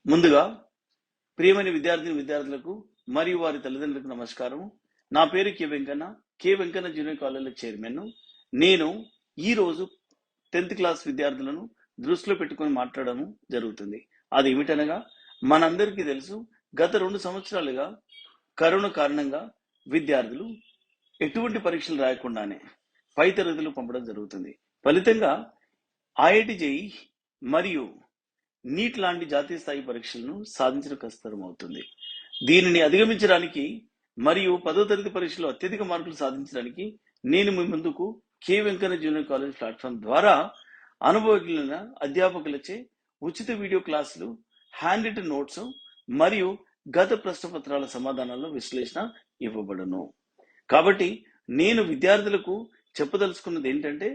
ముందుగా ప్రియమైన విద్యార్థులకు మరియు వారి తల్లిదండ్రులకు నమస్కారం. నా పేరు కె వెంకన్న జూనియర్ కాలేజీలో చైర్మన్. నేను ఈ రోజు 10th క్లాస్ విద్యార్థులను దృష్టిలో పెట్టుకొని మాట్లాడడం జరుగుతుంది. అది ఏమిటనగా, మనందరికీ తెలుసు, గత 2 సంవత్సరాలుగా కరోనా కారణంగా విద్యార్థులు ఎటువంటి పరీక్షలు రాయకుండానే పై తరగతులు పంపడం జరుగుతుంది. ఫలితంగా ఐఐటి జేఈ మరియు నీట్ లాంటి జాతీయ స్థాయి పరీక్షలను సాధించడం కష్టతరం అవుతుంది. దీనిని అధిగమించడానికి మరియు 10వ తరగతి పరీక్షలో అత్యధిక మార్కులు సాధించడానికి నేను మీ ముందుకు K Venkanna junior college platform ద్వారా అనుభవజ్ఞులైన అధ్యాపకులచే ఉచిత వీడియో క్లాసులు, హ్యాండ్ రిటన్ నోట్స్ మరియు గత ప్రశ్నపత్రాల సమాధానాల విశ్లేషణ ఇవ్వబడును. కాబట్టి నేను విద్యార్థులకు చెప్పదలుచుకున్నది ఏంటంటే,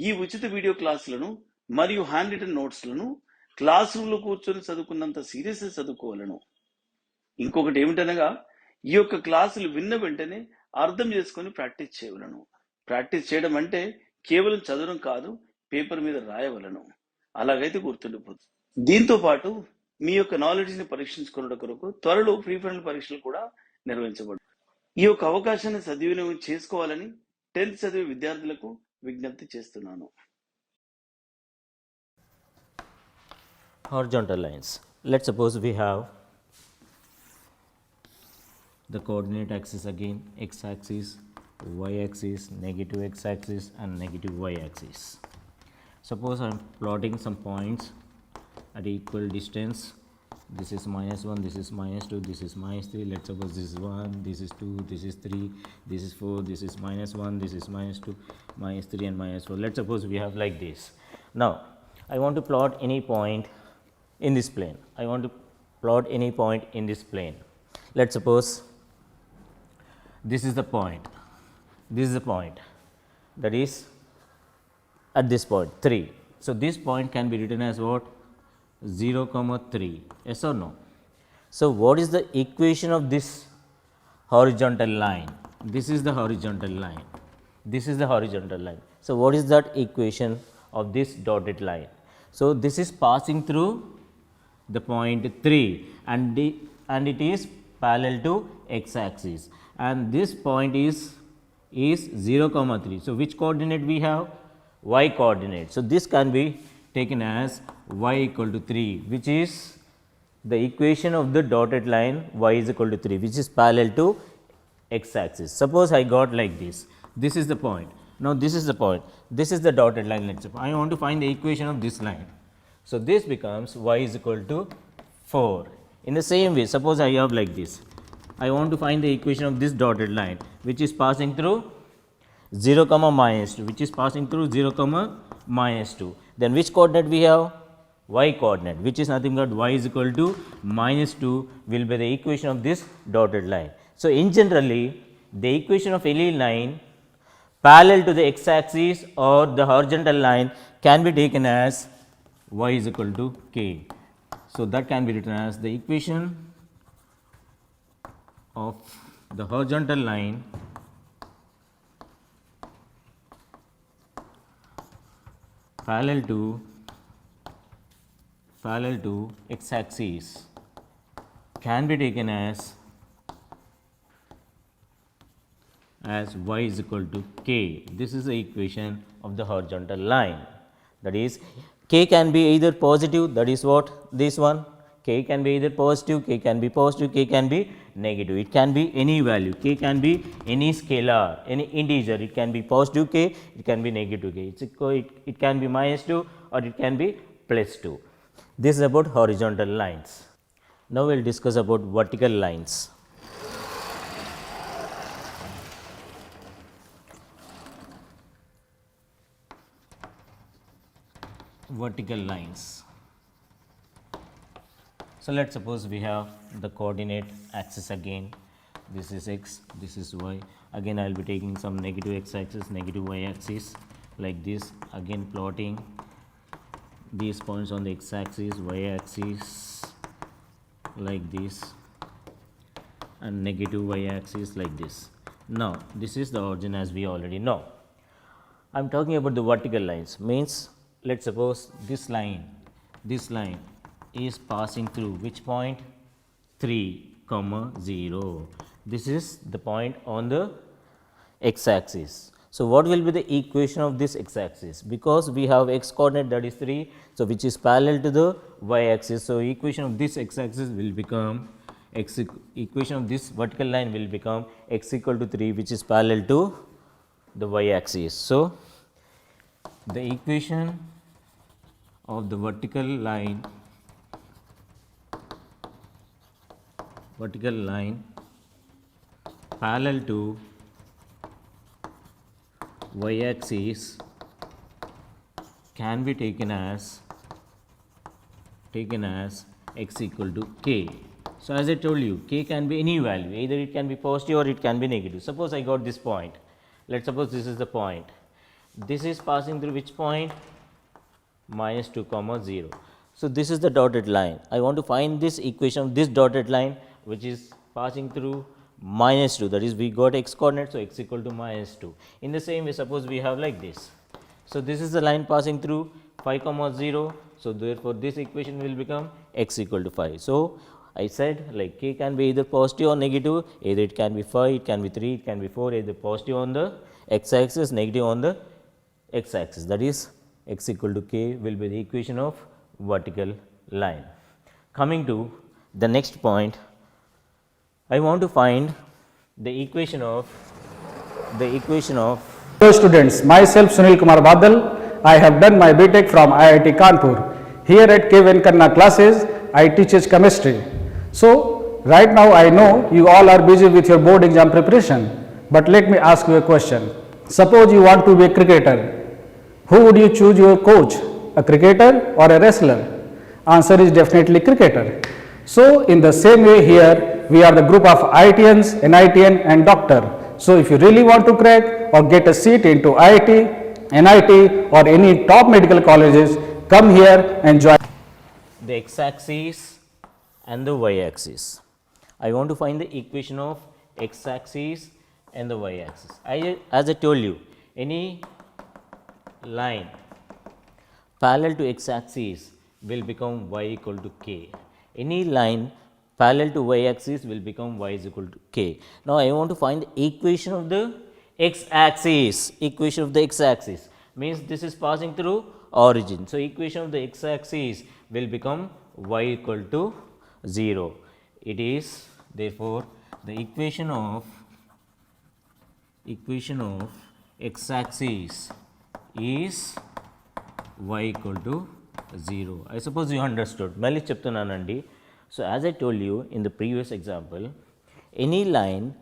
ఈ ఉచిత వీడియో క్లాసులను మరియు హ్యాండ్ రిటన్ నోట్స్లను క్లాస్ రూమ్లో కూర్చొని చదువుకున్నంత సీరియస్గా చదువుకోవాలను. ఇంకొకటి ఏమిటనగా, ఈ యొక్క క్లాసులు విన్న వెంటనే అర్థం చేసుకొని ప్రాక్టీస్ చేయవలను. ప్రాక్టీస్ చేయడం అంటే కేవలం చదవడం కాదు, పేపర్ మీద రాయవలను. అలాగైతే గుర్తుండిపోతుంది. దీంతో పాటు మీ యొక్క నాలెడ్జ్ని పరీక్షించుకున్న కొరకు త్వరలో ప్రీ ఫైనల్ పరీక్షలు కూడా నిర్వహించబడు. ఈ యొక్క అవకాశాన్ని సద్వినియోగం చేసుకోవాలని 10th చదివే విద్యార్థులకు విజ్ఞప్తి చేస్తున్నాను. Horizontal lines. Let's suppose we have the coordinate axis again, x axis, y axis, negative x axis and negative y axis. Suppose I am plotting some points at equal distance. This is -1, this is -2, this is -3. Let's suppose this is 1, this is 2, this is 3, this is 4, this is -1, this is -2, -3 and -4. Let's suppose we have like this. Now I want to plot any point in this plane. I want to plot any point in this plane. Let's suppose this is the point, this is the point, that is at this point 3. So this point can be written as what? 0, 3. Yes or no? So what is the equation of this horizontal line? This is the horizontal line, this is the horizontal line. So what is that equation of this dotted line? So this is passing through the point 3 and it is parallel to x axis, and this point is 0, 3. So which coordinate we have? Y coordinate. So this can be taken as y equal to 3, which is the equation of the dotted line y is equal to 3, which is parallel to x axis. Suppose I got like this. This is the point. Now this is the point. This is the dotted line. Let's say I want to find the equation of this line. So this becomes y is equal to 4. In the same way, suppose I have like this. I want to find the equation of this dotted line, which is passing through 0, -2, which is passing through 0, -2. Then which coordinate we have? Y coordinate, which is nothing but y is equal to -2 will be the equation of this dotted line. So in generally, the equation of any line parallel to the x axis or the horizontal line can be taken as y is equal to k. So that can be written as the equation of the horizontal line parallel to x axis can be taken as y is equal to k. This is the equation of the horizontal line. That is, k can be either positive, that is what this one, k can be either positive, k can be positive, k can be negative. It can be any value, k can be any scalar, any integer. It can be positive k, it can be negative k. It can be -2 or it can be +2. This is about horizontal lines. Now we will discuss about vertical lines. Vertical lines. So let's suppose we have the coordinate axis again. This is x, this is y. Again I will be taking some negative x axis, negative y axis like this. Again plotting these points on the x axis, y axis like this, and negative y axis like this. Now this is the origin, as we already know. I am talking about the vertical lines, means let us suppose this line is passing through which point? 3, 0. This is the point on the x axis. So, what will be the equation of this x axis? Because we have x coordinate, that is 3, so which is parallel to the y axis. So, equation of this x axis will become equation of this vertical line will become x equal to 3, which is parallel to the y axis. So, the equation of the vertical line parallel to y axis can be taken as x equal to k. So, as I told you, k can be any value, either it can be positive or it can be negative. Suppose I got this point, let us suppose this is the point, this is passing through which point? Minus 2 comma 0. So, this is the dotted line. I want to find this equation of this dotted line which is passing through minus 2, that is we got x coordinate. So, x equal to minus 2. In the same way, suppose we have like this. So, this is the line passing through 5 comma 0. So, therefore, this equation will become x equal to 5. So, I said like k can be either positive or negative, either it can be 5, it can be 3, it can be 4, either positive on the x axis, negative on the x axis, that is x equal to k will be the equation of vertical line. Coming to the next point, I want to find the equation of Hello students, myself Sunil Kumar Badal. I have done my BTech from IIT Kanpur. Here at K. Venkanna classes, I teaches chemistry. So, right now I know you all are busy with your board exam preparation, but let me ask you a question. Suppose you want to be a cricketer. Who would you choose your coach, a cricketer or a wrestler? Answer is definitely cricketer. So, in the same way here, we are the group of IITians, NITian and doctor. So, if you really want to crack or get a seat into IIT, NIT or any top medical colleges, come here and join. the x axis and the y axis. I want to find the equation of x axis and the y axis. As I told you, any line parallel to x axis will become y equal to k. Any line parallel to y axis will become y is equal to k. Now, I want to find the equation of the x axis. Equation of the x axis means this is passing through origin. So, equation of the x axis will become y equal to 0. It is therefore, the equation of x axis is y equal to 0. I suppose you understood. Mali cheptunanandi. So, as I told you in the previous example, any line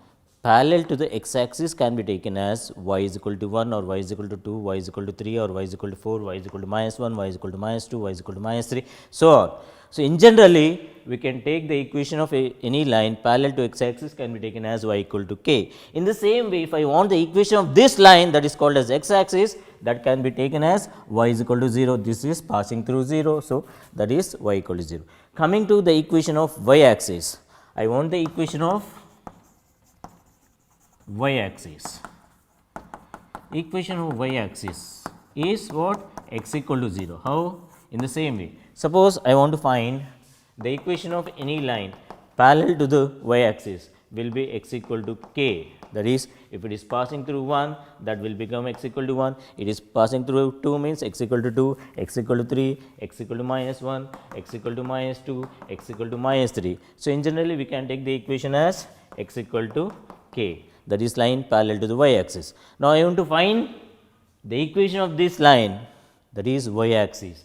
parallel to the x axis can be taken as y is equal to 1 or y is equal to 2, y is equal to 3 or y is equal to 4, y is equal to minus 1, y is equal to minus 2, y is equal to minus 3, so on. So, in generally we can take the equation of any line parallel to x axis can be taken as y equal to k. In the same way, if I want the equation of this line that is called as x axis, that can be taken as y is equal to 0. This is passing through 0. So, that is y equal to 0. Coming to the equation of y axis, I want the equation of y axis. Equation of y axis is what? X equal to 0. How? In the same way. Suppose I want to find the equation of any line parallel to the y axis will be x equal to k. That is, if it is passing through 1, that will become x equal to 1. It is passing through 2 means x equal to 2, x equal to 3, x equal to minus 1, x equal to minus 2, x equal to minus 3. So, in generally we can take the equation as x equal to k, that is line parallel to the y axis. Now, I want to find the equation of this line, that is y axis.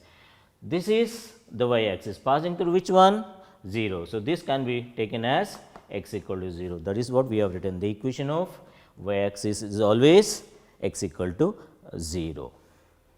This is the y axis passing through which one? 0. So, this can be taken as x equal to 0. That is what we have written. The equation of y axis is always x equal to 0.